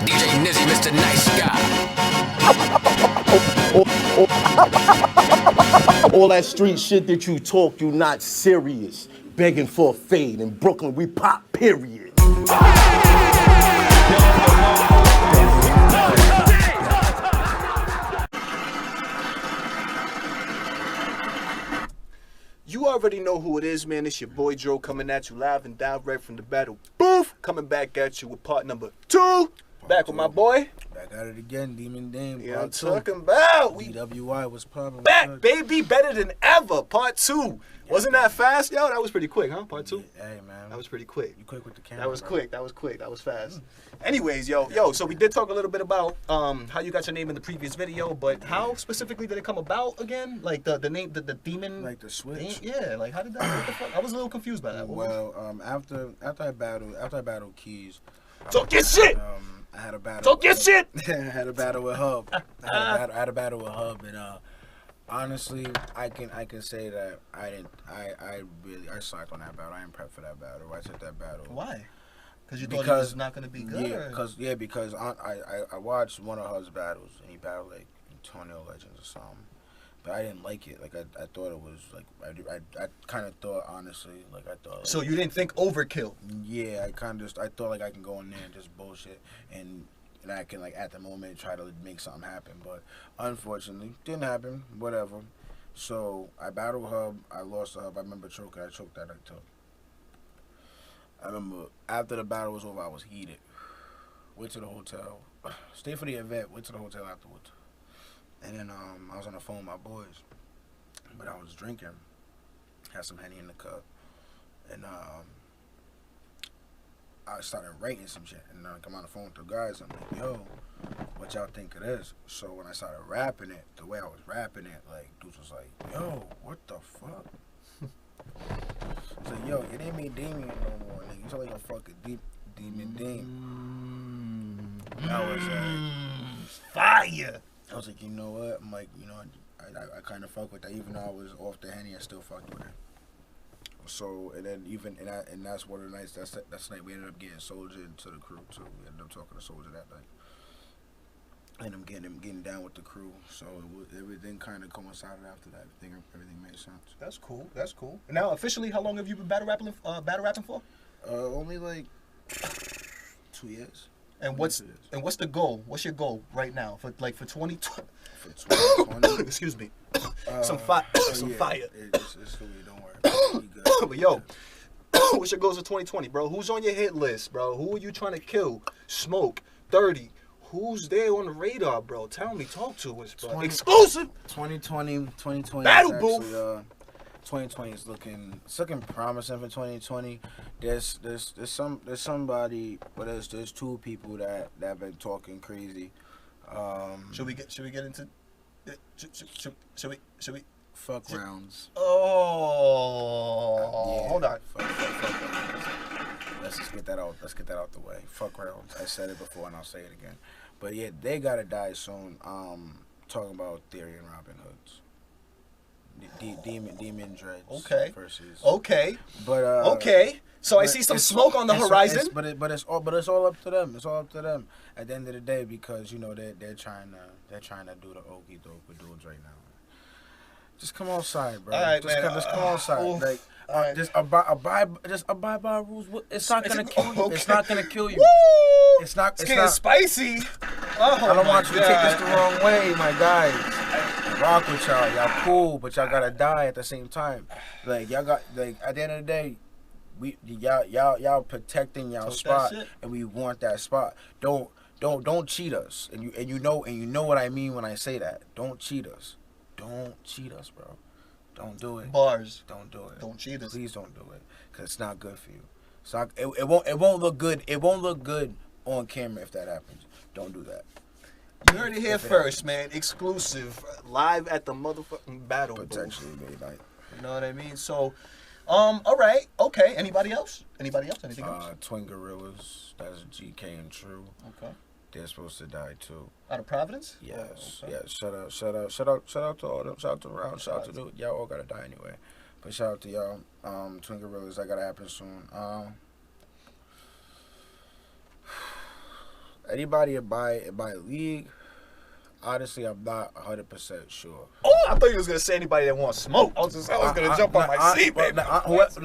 DJ Nizzy, Mr. Nice Guy. All that street shit that you talk, you not serious. Begging for a fade. In Brooklyn, we pop, period. You already know who it is, man. It's your boy Joe coming at you live and direct from the battle booth. Coming back at you with part number 2. Back with my boy. Back at it again, Demon Dame. Yeah, I'm talking about. DWI was popping. Back, baby, better than ever. Part 2. Wasn't that fast, yo? That was pretty quick, huh? Part 2. Hey, man. That was pretty quick. You quick with the camera. That was quick. That was quick. That was fast. Anyways, yo. So we did talk a little bit about how you got your name in the previous video, but how specifically did it come about again? Like the name, the demon. Like the switch. Yeah. Like how did that? What the fuck? I was a little confused by that. Well, after I battled Keys. Talk your shit. I had a battle. Talk your shit. I had a battle with Hub. I had a battle with Hub, and honestly, I can say that I really sucked on that battle. I didn't prep for that battle. I took that battle. Why? Because you thought it was not gonna be good. Yeah, because I watched one of Hub's battles, and he battled like Tornado Legends or something. But I didn't like it. Like I thought it was like I kind of thought honestly like I thought. Like, so you didn't think overkill? Yeah, I thought like I can go in there and just bullshit and I can like at the moment try to make something happen. But unfortunately, didn't happen. Whatever. So I battled Hub. I lost to Hub. I remember choking. I choked that too. I remember after the battle was over, I was heated. Went to the hotel. Stayed for the event. Went to the hotel afterwards. And then I was on the phone with my boys, but I was drinking, had some Henny in the cup, and I started writing some shit. And I come on the phone with the guys, I'm like, yo, what y'all think of this? So when I started rapping it, the way I was rapping it, like, dudes was like, yo, what the fuck? I was like, yo, it ain't me Damien no more, nigga. You sound like a fucking Demon Dame. That was fire. I was like, you know what? I'm like, you know, I kind of fuck with that. Even though I was off the Henny, I still fucked with it. So, and then and that's one of the nights, that's the night we ended up getting Soldier into the crew, too. We ended up talking to Soldier that night. And I'm getting down with the crew. So, everything kind of coincided after that. Everything made sense. That's cool. That's cool. Now, officially, how long have you been battle rapping for? Only like 2 years. And what's the goal? What's your goal right now for 2020? For 2020? Excuse me. Some fire. It's cool. Don't worry. You good. But yo, what's your goals for 2020, bro? Who's on your hit list, bro? Who are you trying to kill? Smoke, 30. Who's there on the radar, bro? Tell me, talk to us, bro. Exclusive. 2020. Battle actually, booth. 2020 is looking promising for 2020. There's somebody, but there's two people that have been talking crazy. Should we get into? Should we? Fuck rounds. Oh, yeah, hold on. Fuck let's just get that out. Let's get that out the way. Fuck rounds. I said it before and I'll say it again. But yeah, they gotta die soon. Talking about Theory and Robin Hoods. Demon Dreads. Okay. Versus. Okay. But okay. So I see some smoke on the horizon. But it's all up to them. It's all up to them at the end of the day because you know they're trying to do the okie doke with dudes right now. Just come outside, bro. All right, just come outside. Like just abide by rules. It's not gonna kill you. Okay. It's not gonna kill you. Woo! It's not. It's getting spicy. Oh, I don't want you to take this the wrong way, my guys. Rock with y'all cool, but y'all gotta die at the same time. Like y'all got at the end of the day, y'all protecting y'all spot, and we want that spot. Don't cheat us, and you know what I mean when I say that. Don't cheat us. Don't cheat us, bro. Don't do it. Bars. Don't do it. Don't cheat us. Please don't do it, cause it's not good for you. So it won't look good. It won't look good on camera if that happens. Don't do that. You heard it here first, man. Exclusive, live at the motherfucking battle booth. Potentially midnight. You know what I mean? So, all right, okay. Anybody else? Anything else? Twin Gorillas. That's GK and True. Okay. They're supposed to die too. Out of Providence? Yes. Oh, okay. Yeah. Shout out to all them. Shout out to Round. Shout out to dude. Y'all all gotta die anyway. But shout out to y'all. Twin Gorillas. That gotta happen soon. Anybody that buy league, honestly, I'm not 100% sure. Oh, I thought you was gonna say anybody that wants smoke. I was gonna jump on my seat, baby. Whoever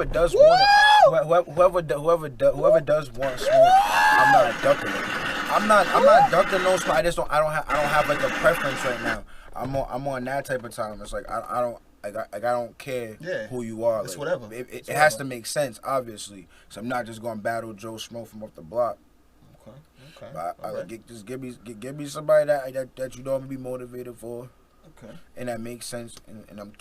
does want it, whoever does want smoke, I'm not ducking it. I'm not ducking no smoke. I don't have like a preference right now. I'm on that type of time. It's like I don't care who you are. It's like, whatever. It has to make sense, obviously. So I'm not just gonna battle Joe Smoke from off the block. Okay. But just give me somebody that you know I'm gonna be motivated for. Okay. And that makes sense. And I'm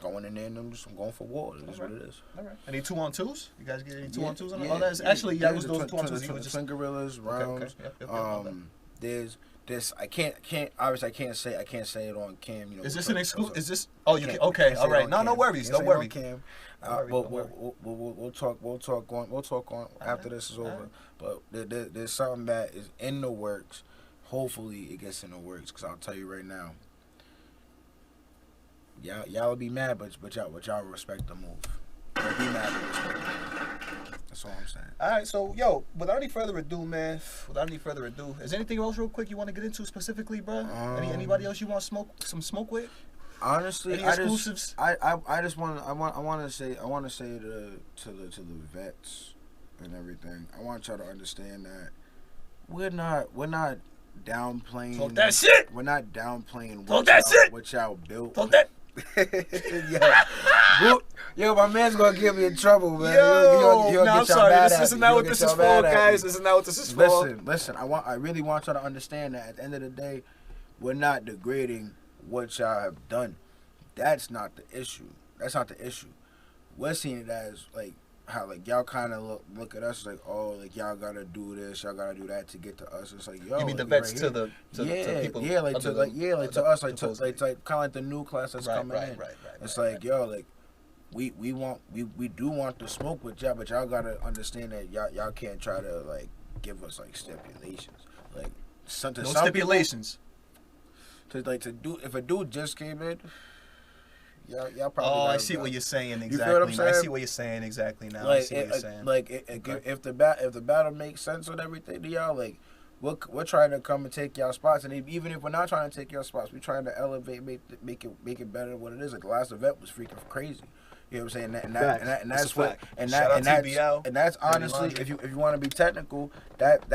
going in there and I'm going for war. It is what it is. All right. Any 2-on-2s? You guys get any 2-on-2s on that? Yeah, Oh, that's actually those 2-on-2s. The Twin Gorillas rounds. Okay. There's this. I can't obviously I can't say it on cam. You know. Is this an exclusive? Is this? Oh, you can. Okay. All right. No worries. No worries. We'll talk on after this is over. But there's something that is in the works. Hopefully it gets in the works. Cause I'll tell you right now. Y'all will be mad, but y'all respect the move. Y'all be mad, but respect the move. That's all I'm saying. All right, so yo, without any further ado, man. Is there anything else real quick you want to get into specifically, bro? Anybody else you want some smoke with? Honestly, any exclusives? I just want to say to the vets and everything. I want y'all to understand that we're not downplaying. Talk that shit. We're not downplaying what y'all built. Talk that. Yo, my man's gonna get me in trouble, man. I'm sorry. This is not what this is for, guys. This is not what this is for. Listen. I really want y'all to understand that at the end of the day, we're not degrading what y'all have done. That's not the issue. We're seeing it as like how like y'all kind of look at us like, oh, like y'all gotta do this, y'all gotta do that to get to us. It's like, yo, you mean the like, vets right to people? To us, like kind of like the new class that's coming in. It's like, yo, like we do want to smoke with y'all, but y'all gotta understand that y'all can't try to like give us like stipulations, like stipulations. If a dude just came in. Y'all probably. Oh, I see what you're saying exactly. You feel what I'm saying? I see what you're saying exactly now. Like, I see what you're saying. If the battle makes sense with everything to y'all, like we're trying to come and take y'all spots, and even if we're not trying to take y'all spots, we're trying to elevate, make it better than what it is. Like the last event was freaking crazy. You know what I'm saying? And that's what and that's honestly, if you want to be technical, that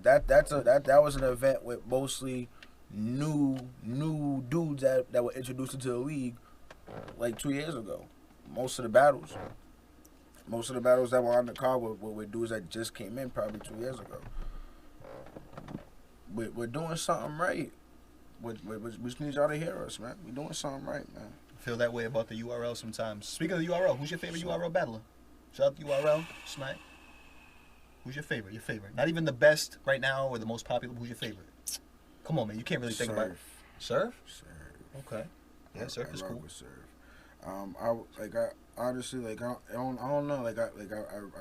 was an event with mostly new dudes that were introduced into the league. Like 2 years ago, most of the battles that were on the card were with dudes that just came in probably 2 years ago. We're doing something right. We just need y'all to hear us, man. We're doing something right, man. I feel that way about the URL sometimes. Speaking of the URL, who's your favorite URL battler? Shout out to URL, Smack. Who's your favorite? Your favorite? Not even the best right now or the most popular. Who's your favorite? Come on, man. You can't really think about it. Surf? Okay. Yeah, Surf is cool. I honestly like I don't know like I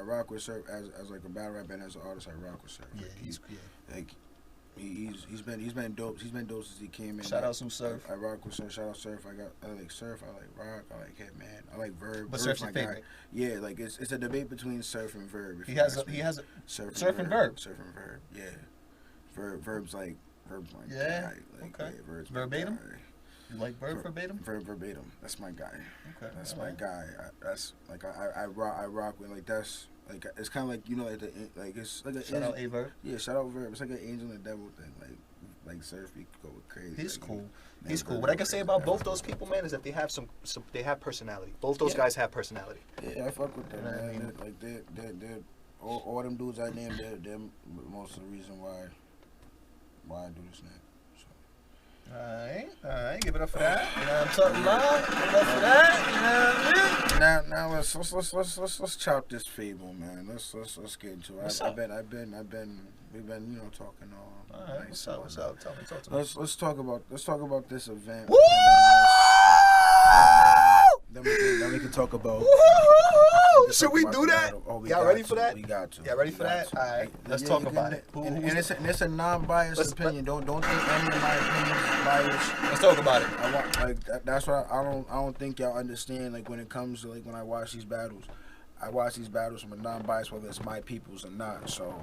rock with Surf as like a battle rap and as an artist. I rock with Surf. Yeah, he's been dope. He's been dope since he came in. Shout out some Surf. I rock with Surf. Shout out Surf. I like Surf. I like Rock. I like Hitman. I like Verb. But Surf's my favorite. Yeah, like it's a debate between Surf and Verb. He has a Surf and Verb. Surf and Verb. Yeah. Verb's like yeah. Guy. Like, okay. Yeah, Verb's verbatim. Guy. You like Verb verbatim? Verb verbatim. That's my guy. Okay. That's my guy. That's like I rock with like that's like it's kind of like you know like it's like a shout out Verb. Yeah, shout out Verb. It's like an angel and devil thing. Like Surf, he could go crazy. He's like, cool. He's cool. What I can say about both those people, man, is that they have they have personality. Both those guys have personality. Yeah, I fuck with them, man. I mean? Like they're all them dudes I named. They're most of the reason why I do this now. Alright, give it up for that. You know what I'm talking about? Give it up for that. You know what I mean? Now let's chop this fable, man. Let's get into it. We've been talking all. Alright, what's up? Talk to me. Let's talk about this event. Woo! Then we can talk about. Should we do that? Y'all ready for that? We got to. Y'all ready for that? All right, let's talk about it. And it's a non-biased opinion. Don't think any of my opinions is biased. Let's talk about it. That's why I don't think y'all understand. Like when it comes to like when I watch these battles from a non-biased, whether it's my peoples or not. So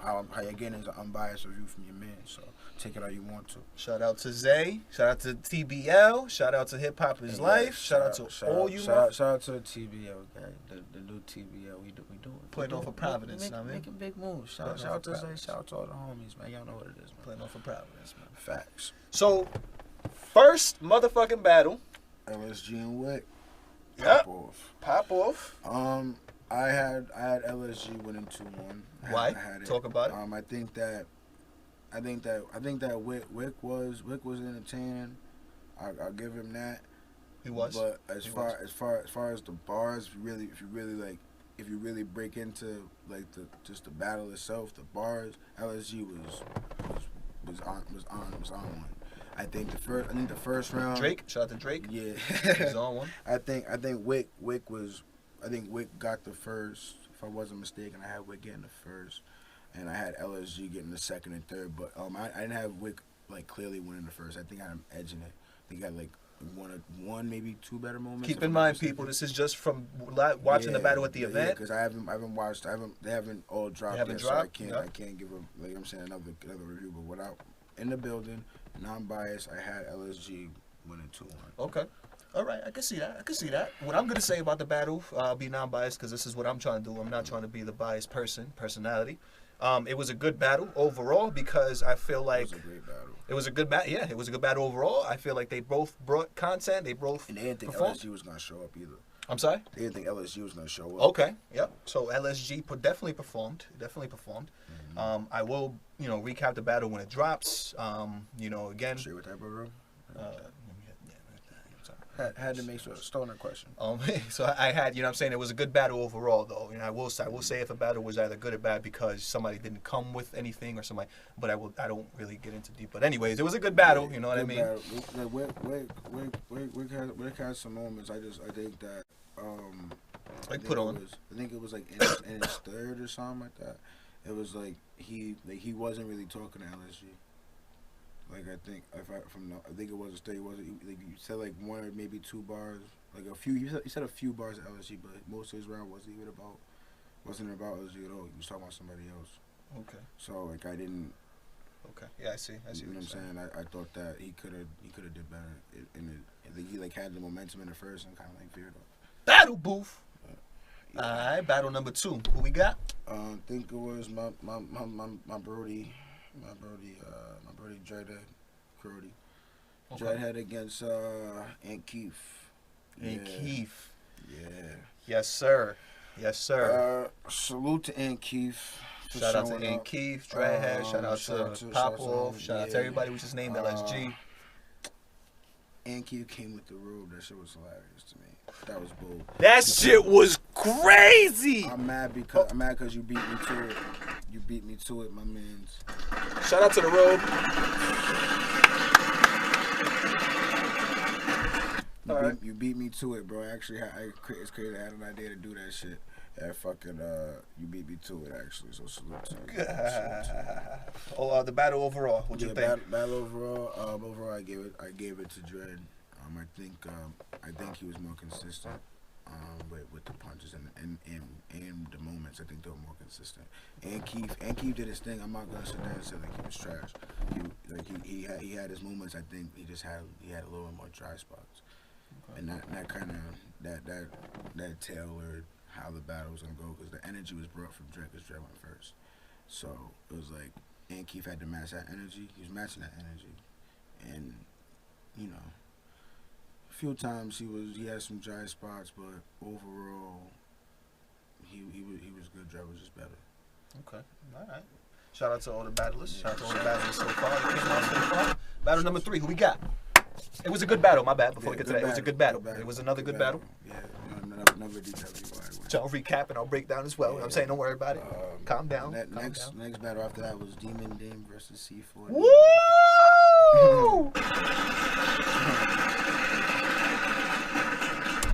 how you're getting is an unbiased review from your man. So take it how you want to. Shout out to Zay. Shout out to TBL. Shout out to Hip Hop Is Life. Shout out to all you. Shout out to the TBL, okay? The new TBL. We do it. Playing off of Providence, man. Making big moves. Shout out to Zay. Shout out to all the homies, man. Y'all know what it is, man. Playing off of Providence, man. Facts. So, first motherfucking battle. LSG and Wick. Yep. Pop off. Pop off. I had LSG winning 2-1. Why? I had it. Talk about it. I think that Wick was entertaining. I'll give him that. He was. But as far as the bars, if you really break into like just the battle itself, the bars, LSG was on one. I think the first round. Drake, shout out to Drake. Yeah, he's on one. I think Wick got the first. If I wasn't mistaken, I had Wick getting the first, and I had LSG getting the second and third. But I didn't have Wick like clearly winning the first. I think I had him edging it. I think I had like one maybe two better moments. Keep in mind, people, this is just from watching the battle at the event. Yeah, because I haven't watched. They haven't all dropped. They haven't yet, dropped. So I can't give them like I'm saying another review. But without in the building, non-biased, I had LSG winning 2-1. Okay. All right, I can see that. What I'm gonna say about the battle, I'll be non-biased because this is what I'm trying to do. I'm not trying to be the biased personality. It was a good battle overall because I feel like it was a great battle. It was a good battle. Yeah, it was a good battle overall. I feel like they both brought content. They both and they didn't think performed. LSG was gonna show up either. I'm sorry? They didn't think LSG was gonna show up. Okay. Yep. So LSG definitely performed. Mm-hmm. I will, recap the battle when it drops. Again. Sure with that, bro. Had to make sure. Stoner question. So I had, it was a good battle overall, though. I will say if a battle was either good or bad because somebody didn't come with anything or somebody, but I don't really get into deep. But anyways, it was a good battle. You know what I mean? Wick had some moments. I think that. I think it was like in his third or something like that. It was like he wasn't really talking to LSG. Like I think it was a state. You said like one or maybe 2 bars, like a few. You said a few bars at LSG, but most of his round wasn't about LSG at all. He was talking about somebody else. Okay. So like I didn't. Okay. Yeah, I see. You know what I'm saying? I thought that he could have did better. I think he like had the momentum in the first and kind of like veered off. Battle booth. Yeah. All right, battle number 2. Who we got? I think it was my Brody. My Brody Dreadhead, Crody. Okay. Dreadhead against Ant Keith. Ant Keith. Yeah. Yes, sir. Salute to Ant Keith. Shout out to Ant Keith, Dreadhead. Shout out to Pop Off. Shout out to everybody who just named LSG. Ant Keith came with the robe. That shit was hilarious to me. That was bold. That shit was crazy. I'm mad because you beat me to it. You beat me to it, my mans. Shout out to the robe. You beat me to it, bro. Actually, it's crazy. I had an idea to do that shit. Yeah, fucking, you beat me to it, actually. So salute to you. The battle overall. What you think? Battle overall. Overall, I gave it to Dread. I think he was more consistent. With the punches and the moments, I think they were more consistent. And Keith did his thing. I'm not gonna sit there and say like he was trash. He had his moments. I think he had a little more dry spots, and that kind of that tailored how the battle was gonna go because the energy was brought from Drake because Drake went first. So it was like, and Keith had to match that energy. He was matching that energy, and a few times he had some dry spots, but overall he was good. Dre was just better. Okay, all right. Shout out to all the battlers. Shout out to all the battlers so far. They came out so far. Battle number 3. Who we got? It was a good battle. My bad. Before we get to that, it was a good battle. It was another good battle. Yeah, another detail. So I'll recap and I'll break down as well. I'm saying, don't worry about it. Calm down. Next battle after that was Demon Dame versus C4. Woo!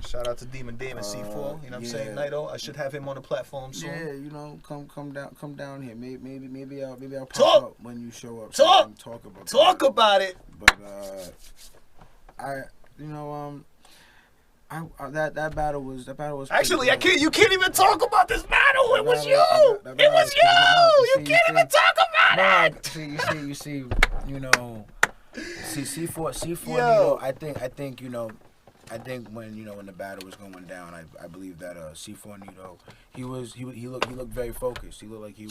Shout out to Demon Dame and C4. You know what I'm saying? Nito, I should have him on the platform soon. Yeah, come down here. Maybe I'll pop Talk up when you show up. Talk. So talk Talk about it. But that battle was actually good. you can't even talk about this battle. battle. It was you. It was you. You can't even talk about it. You see, C4 Nito. I think when the battle was going down, I believe that C4 Nito, he looked very focused. He looked like he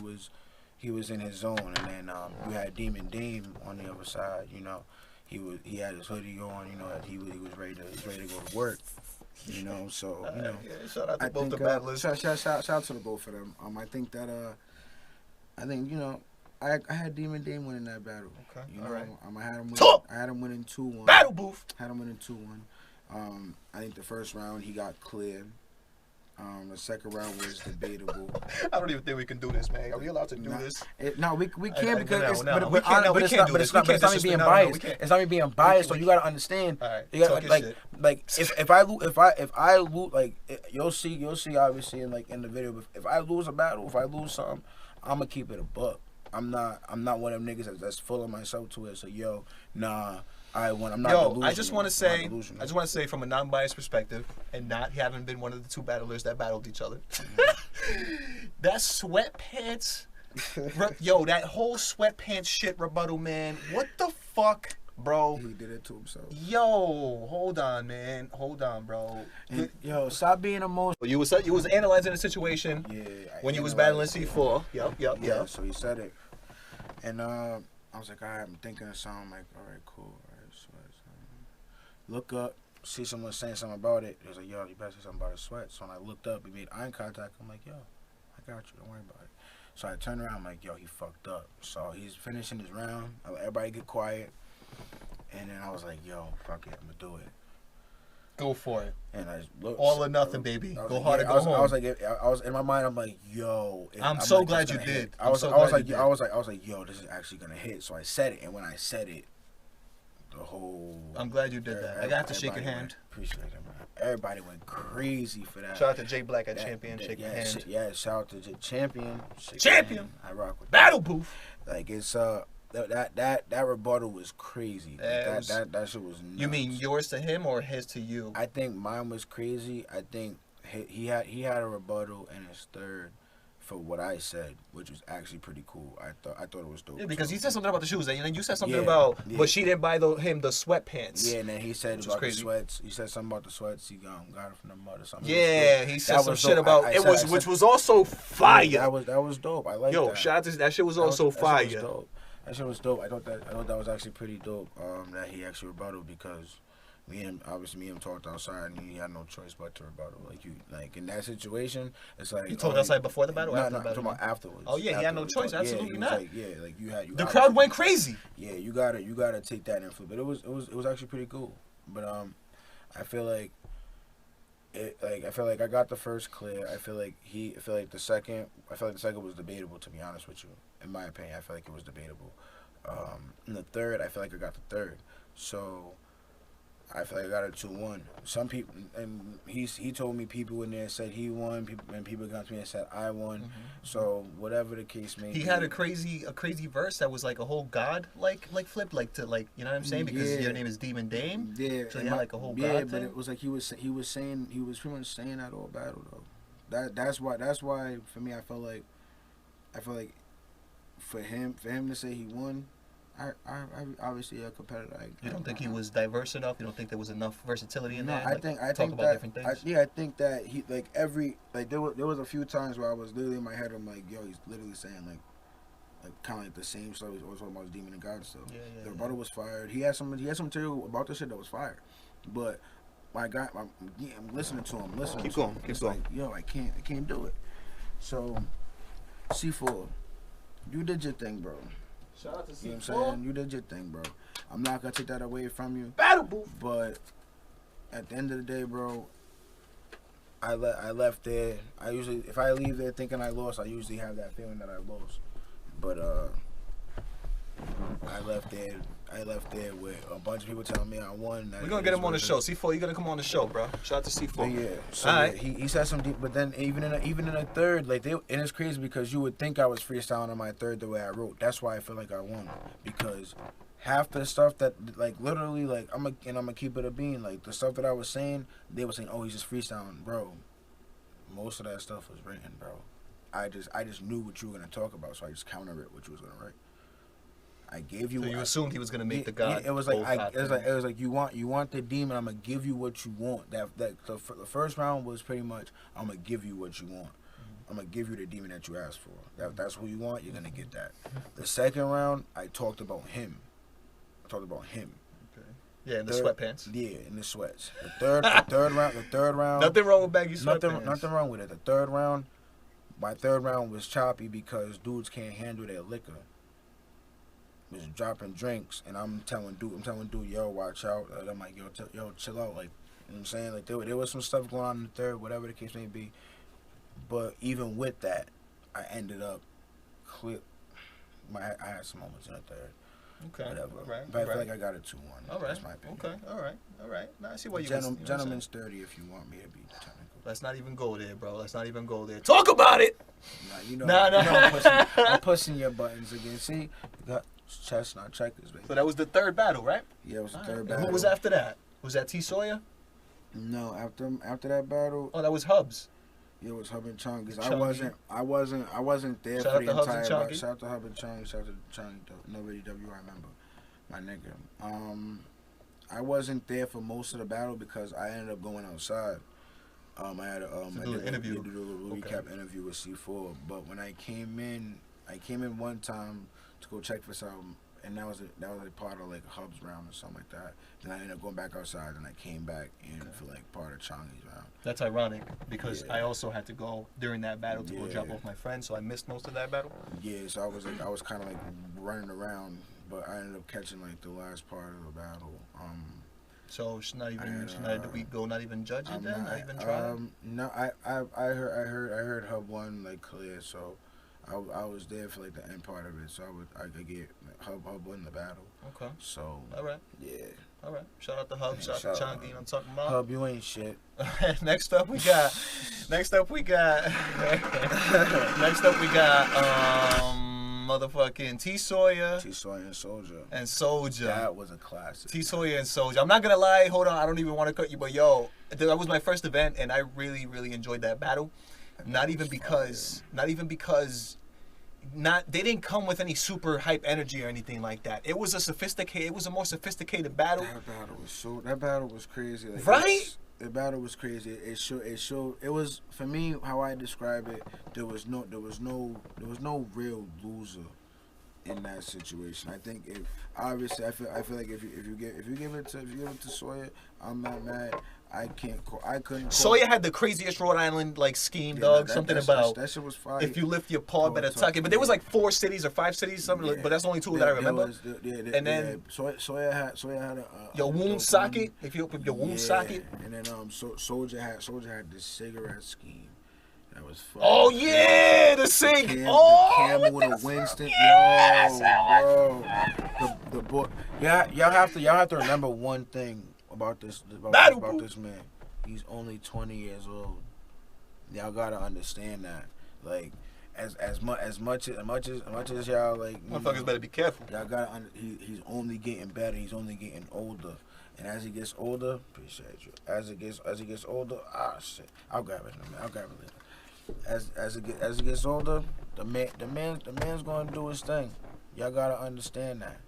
was in his zone. And then you had Demon Dame on the other side. He had his hoodie on. He was ready to go to work. So shout out to both the battlers. Shout out to the both of them. I had Demon Dame winning that battle. Okay. All right. I had him winning 2-1. Battle booth. Had him winning 2-1. I think the first round he got cleared. The second round was debatable. I don't even think we can do this, man. Are we allowed to do this? No, we can't because it's not me being biased. It's not me being biased. So you gotta understand. All right. You gotta, if I lose, like you'll see obviously in the video. If I lose a battle, if I lose something, I'm gonna keep it a buck. I'm not one of them niggas that's full of myself to it. So nah. I'm not delusional. I just want to say from a non-biased perspective, and not having been one of the two battlers that battled each other, that sweatpants, that whole sweatpants shit rebuttal, man. What the fuck, bro? He did it to himself. Yo, hold on, man. Hold on, bro. And, stop being emotional. You was analyzing the situation when you was battling C4. Yep. Yeah, so he said it, and I was like, all right, I'm thinking of something. I'm like, all right, cool. Look up, see someone saying something about it. He was like, yo, you better say something about his sweat. So when I looked up, we made eye contact. I'm like, yo, I got you. Don't worry about it. So I turned around. I'm like, yo, he fucked up. So he's finishing his round. I let everybody get quiet. And then I was like, yo, fuck it. I'm going to do it. Go for it. And I looked. All or nothing, baby. Go hard or go home. I was in my mind. I'm like, yo. I'm so glad you did. I was like, yo, this is actually going to hit. So I said it. And when I said it, I'm glad you did that. I got to shake your hand. Appreciate it, man. Everybody went crazy for that. Shout out to Jay Black at Champion. Shake your hand. Shout out to Champion. Champion. I rock with Battle Booth. Like it's that rebuttal was crazy. That shit was nuts. You mean yours to him or his to you? I think mine was crazy. I think he had a rebuttal in his third for what I said, which was actually pretty cool. I thought it was dope. Yeah, because he said something about the shoes, and then you said something about, but she didn't buy him the sweatpants. Yeah, and then he said about the sweats. He said something about the sweats. He got it from the mud or something. Yeah, he said some shit about which was also fire. Yeah, that was dope. I like that. Yo, shout out to that shit was also fire. That shit was dope. I thought that was actually pretty dope. That he actually rebutted because me and him talked outside and he had no choice but to rebuttal. Like in that situation, it's like you talked outside before the battle. No, after the I'm battle? talking about afterwards. Oh yeah, he had no choice. Absolutely not. The crowd went crazy. Yeah, you gotta take that in flip. But it was actually pretty cool. But I feel like I got the first clear. I feel like the second was debatable, to be honest with you. In my opinion, I feel like it was debatable. In the third, I feel like I got the third. So I feel like I got a 2-1. Some people, and he told me people in there said he won, people got to me and said I won. Mm-hmm. So whatever the case may be. He had a crazy verse that was like a whole god like flip, like to like, you know what I'm saying? Because your name is Demon Dame. Yeah. So he had like a whole god thing. Yeah, but it was like he was pretty much saying that all battle though. That's why for me I feel like for him to say he won, I obviously a competitor. You don't think he was diverse enough? You don't think there was enough versatility in there? I think that he there was a few times where I was literally in my head. I'm like, yo, he's literally saying like kind of like the same stuff he's always talking about Demon and God stuff. Yeah, the rebuttal was fired. He had some material about this shit that was fired, but I'm listening to him. Keep going. Like, yo, I can't do it. So C4, you did your thing, bro. Shout out to C4. You know what I'm saying? You did your thing, bro. I'm not gonna take that away from you. Battle booth. But at the end of the day, bro, I left there. If I leave there thinking I lost, I usually have that feeling that I lost. But I left there with a bunch of people telling me I won. We're gonna get him on the show. C4, you gotta come on the show, bro. Shout out to C4. Yeah. So all right. He said some deep, but then even in a third, and it's crazy because you would think I was freestyling on my third the way I wrote. That's why I feel like I won, because half the stuff that literally I'm gonna keep it a bean, the stuff that I was saying, they were saying, oh, he's just freestyling, bro. Most of that stuff was written, bro. I just knew what you were gonna talk about, so I just countered it what you was gonna write. I gave you. So you assumed he was gonna make the God. god. It was like it was like you want the demon. I'm gonna give you what you want. The first round was pretty much I'm gonna give you what you want. I'm gonna give you the demon that you asked for. That's who you want. You're gonna get that. The second round, I talked about him. Okay. Yeah, in the sweatpants. Yeah, in the sweats. The third round. Nothing wrong with baggy sweatpants. Nothing wrong with it. The third round, my third round was choppy because dudes can't handle their liquor. Was dropping drinks, and I'm telling dude, yo, watch out. I'm like, yo, chill out. Like, you know what I'm saying? Like, there was some stuff going on in the third, whatever the case may be. But even with that, I ended up clear. I had some moments in the third. Okay. Whatever. Right. But I feel like I got a 2-1. All right. That's my opinion. Okay. All right. Now I see why you. Gentleman's 30 if you want me to be technical. Let's not even go there, bro. Let's not even go there. Talk about it. Nah, you know, Nah. I'm pushing your buttons again. See, you got chestnut checkers, baby. So that was the third battle, right? Yeah, it was the All third right. battle. And who was after that? Was that T Sawyer? No, after that battle, Oh, that was Hubs. it was Hub and Chung because Chunky. I wasn't there Shout for out the to Hubs and entire Chunky. battle. Shout out to Hub and Chung. Shout out to Chung. Nobody W. I remember, my nigga. I wasn't there for most of the battle because I ended up going outside. I had To do an interview. To do a recap interview with C4. But when I came in one time to go check for something, and that was a part of like a Hubs round or something like that. Then I ended up going back outside, and I came back in for like part of Changi's round. That's ironic because Yeah. I also had to go during that battle to go drop off my friend, so I missed most of that battle. Yeah, so I was kind of like running around, but I ended up catching like the last part of the battle. So should not we go not even judge it then? Not even try? No, I heard Hub won like clear, so I was there for like the end part of it, so I could get Hub won the battle. Okay. So All right. yeah. All right. Shout out to Hub. Shout out to Chunky. You know what I'm talking about? Hub, you ain't shit. Next up we got motherfucking T Sawyer and Soldier. That was a classic. T Sawyer and Soldier. I'm not gonna lie, hold on, I don't even want to cut you, but yo, that was my first event and I really, really enjoyed that battle. Not even because they didn't come with any super hype energy or anything like that. It was a more sophisticated battle. That battle was crazy. Like, right? The battle was crazy. It showed. It was, for me, how I describe it. There was no real loser in that situation. I think I feel like if you give it to Sawyer, I'm not mad. I couldn't. Sawyer had the craziest Rhode Island like scheme, dog. That shit was fire. If you lift your paw, better tuck it. But there was like 4 cities or 5 cities, something. But that's the only 2 that I remember. And then Sawyer had a your wound socket. If you open your wound socket. And then Soldier had the cigarette scheme. That was fun. Oh yeah, the sink. The Camel with a Winston. Yo, bro. The boy. Y'all have to remember one thing about this man. He's only 20 years old. Y'all gotta understand that. Like, as much as y'all like, motherfuckers better be careful. Y'all gotta he's only getting better. He's only getting older. And as he gets older, appreciate you. As he gets older, shit. I'll grab it in a minute. I'll grab it later. As he gets older, the man's gonna do his thing. Y'all gotta understand that.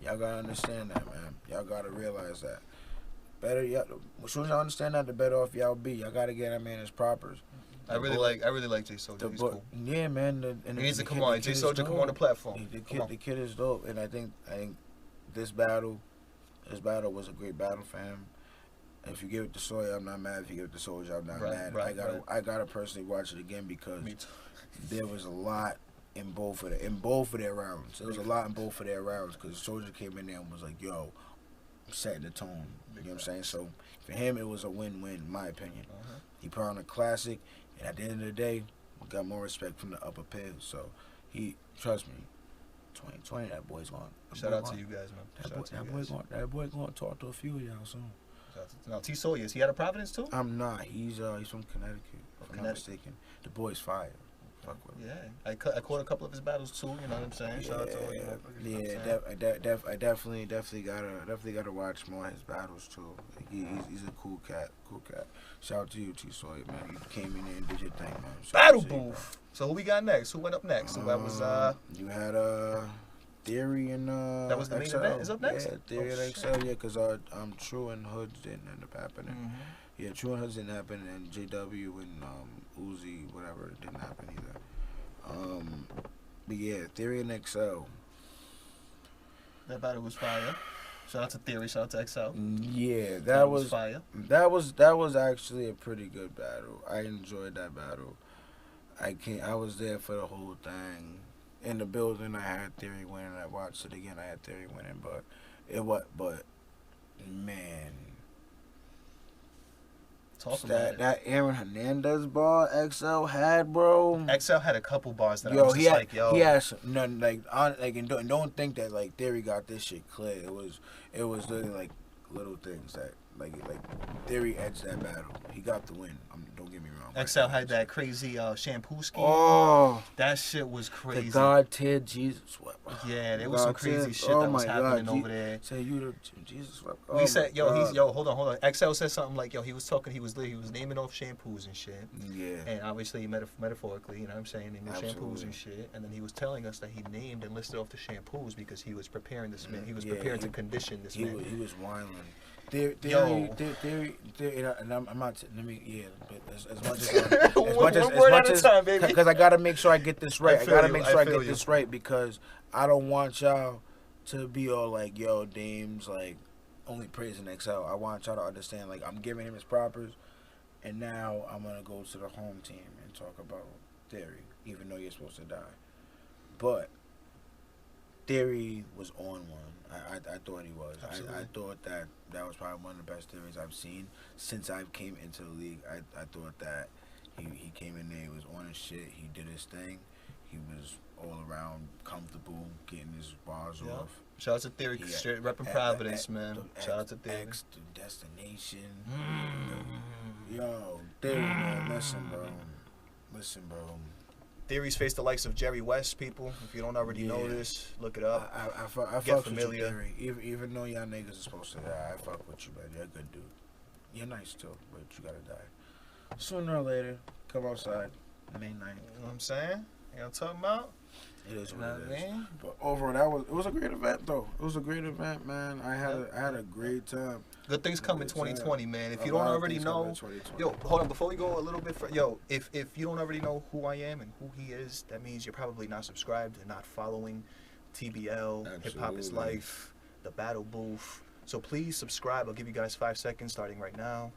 Man. Y'all gotta realize that. As soon as y'all understand that, the better off y'all be. Y'all gotta get that man his propers. I really like Jay Soldier. He's cool. Yeah, man. He needs to come on. Jay Soldier, come on the platform. The kid is dope, and I think this battle was a great battle for him. And if you give it to Sawyer, I'm not mad. If you give it to Soldier, I'm not mad. I gotta personally watch it again because there was a lot in both of their rounds. There was a lot in both of their rounds because Soldier came in there and was like, "Yo, I'm setting the tone." You know what I'm saying? So for him, it was a win-win, in my opinion. He put on a classic, and at the end of the day, we got more respect from the upper pit. So trust me, 2020, that boy's going. Shout out to you guys, man. That boy going to talk to a few of y'all soon. Now T Sawyer, is he out of Providence too? I'm not. He's from Connecticut. If I'm not mistaken. The boy's fire. Fuck with him. Yeah, I caught a couple of his battles too. You know what I'm saying? Shout out to all you motherfuckers. You know what I'm saying? I definitely gotta watch more of his battles too. Like, he's a cool cat. Shout out to you, T. Sawyer, man. You came in there and did your thing, man. Battle booth. So who we got next? Who went up next? So that was You had Theory and that was the main XL. event. Is up next? Yeah, Theory and XL. Yeah, because True and Hoods didn't end up happening. Mm-hmm. Yeah, True and Hoods didn't happen, and JW and Uzi, whatever, didn't happen either. But yeah, Theory and XL. That battle was fire. Shout out to Theory. Shout out to XL. Yeah, that was fire. That was actually a pretty good battle. I enjoyed that battle. I was there for the whole thing. In the building, I had Theory winning. I watched it again. I had Theory winning, but man, Talk about it. That Aaron Hernandez bar XL had, bro. XL had a couple bars that I was just like, yo. He had none and don't think that like Theory got this shit clear. It was literally like little things that like Theory edged that battle. He got the win. Don't get me wrong. XL had that crazy shampoo scheme. Oh, that shit was crazy. The God tier Jesus swept. Yeah, there was some crazy shit that was happening over there. Say you the Jesus swept. We said, hold on. XL said something like, yo, he was naming off shampoos and shit. Yeah. And obviously metaphorically, you know what I'm saying, naming shampoos and shit. And then he was telling us that he named and listed off the shampoos because he was preparing this man. He was preparing to condition this man. He was whining. Theory, and I'm not. Let me, yeah. But as much as, because I gotta make sure I get this right. I gotta make sure I get this right because I don't want y'all to be all like, yo, Dame's like only praising XL. I want y'all to understand, like, I'm giving him his propers, and now I'm gonna go to the home team and talk about Theory, even though you're supposed to die. But Theory was on one. I thought he was. I thought that was probably one of the best theories I've seen since I came into the league. I thought that he came in there, he was on his shit, he did his thing, he was all around comfortable, getting his bars off. Shout out to Theory, straight repping Providence, man. Shout out to Theory. X to Destination. Yo, Theory, man, listen, bro. Theory's faced the likes of Jerry West, people. If you don't already know this, look it up. I fuck with you, Theory. Even though y'all niggas are supposed to die, I fuck with you, man. You're a good dude. You're nice, too, but you gotta die. Sooner or later, come outside, May 9th. You know what I'm saying? You know what I'm talking about? It is what it is. But overall, it was a great event, though. It was a great event, man. I had a great time. Good things come in 2020, man. If you don't already know, yo, hold on. Before we go a little bit, if you don't already know who I am and who he is, that means you're probably not subscribed and not following TBL, Hip Hop is Life, the Battle Booth. So please subscribe. I'll give you guys 5 seconds starting right now.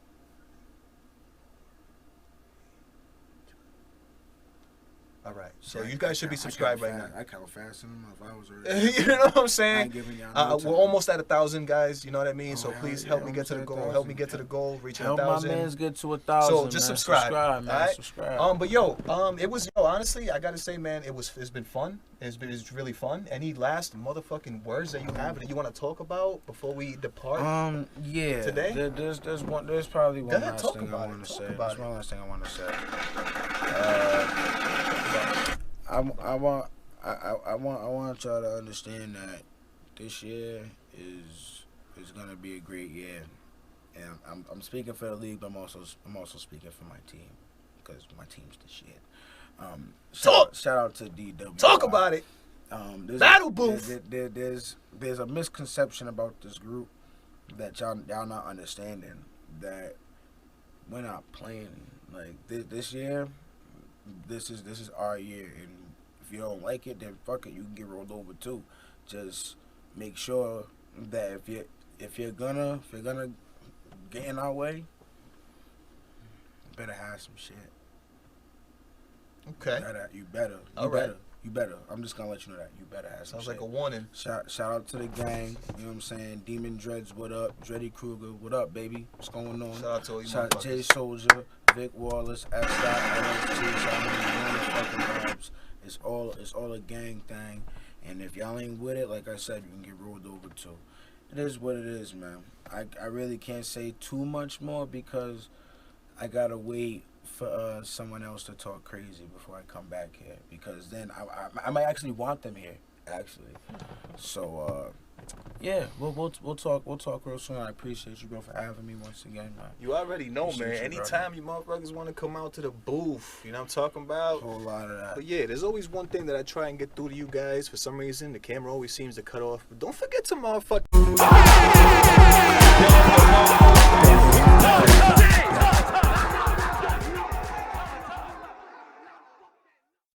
All right, so you guys should be subscribed right now. I count fast in them if I was already. You know what I'm saying? No we're almost at 1,000 guys. You know what I mean? So please help me get to the goal. Help me get to the goal. Reaching 1,000. Help my man's get to 1,000. So just subscribe, man. All right? Subscribe. But it was honestly, I gotta say, man, it's been fun. It's really fun. Any last motherfucking words that you have that you want to talk about before we depart? Yeah. Today? There's probably one last thing I want to say. There's one last thing I want to say. I want y'all to understand that this year is gonna be a great year, and I'm speaking for the league, but I'm also speaking for my team because my team's the shit. Shout out to DW. Talk about it. Battle Booth. There's a misconception about this group that y'all not understanding, that we're not playing like this year. This is our year, and if you don't like it, then fuck it, you can get rolled over too. Just make sure that if you're gonna get in our way, you better have some shit. Okay. You better. You better. I'm just gonna let you know that you better have some Sounds shit. like a warning. Shout out to the gang. You know what I'm saying? Demon Dreads, what up? Dreddy Kruger, what up, baby? What's going on? Shout out to all you Shout out motherfuckers. Jay Soldier, Vic Wallace, LST. It's all a gang thing. And if y'all ain't with it, like I said, you can get rolled over too. It is what it is, man. I really can't say too much more because I gotta wait for someone else to talk crazy before I come back here, because then I might actually want them here, actually. So yeah, we'll talk real soon. I appreciate you, bro, for having me once again, man. You already know, Appreciate man. you, Anytime you motherfuckers want to come out to the booth, you know what I'm talking about? A whole lot of that. But yeah, there's always one thing that I try and get through to you guys. For some reason, the camera always seems to cut off. But don't forget to motherfucker.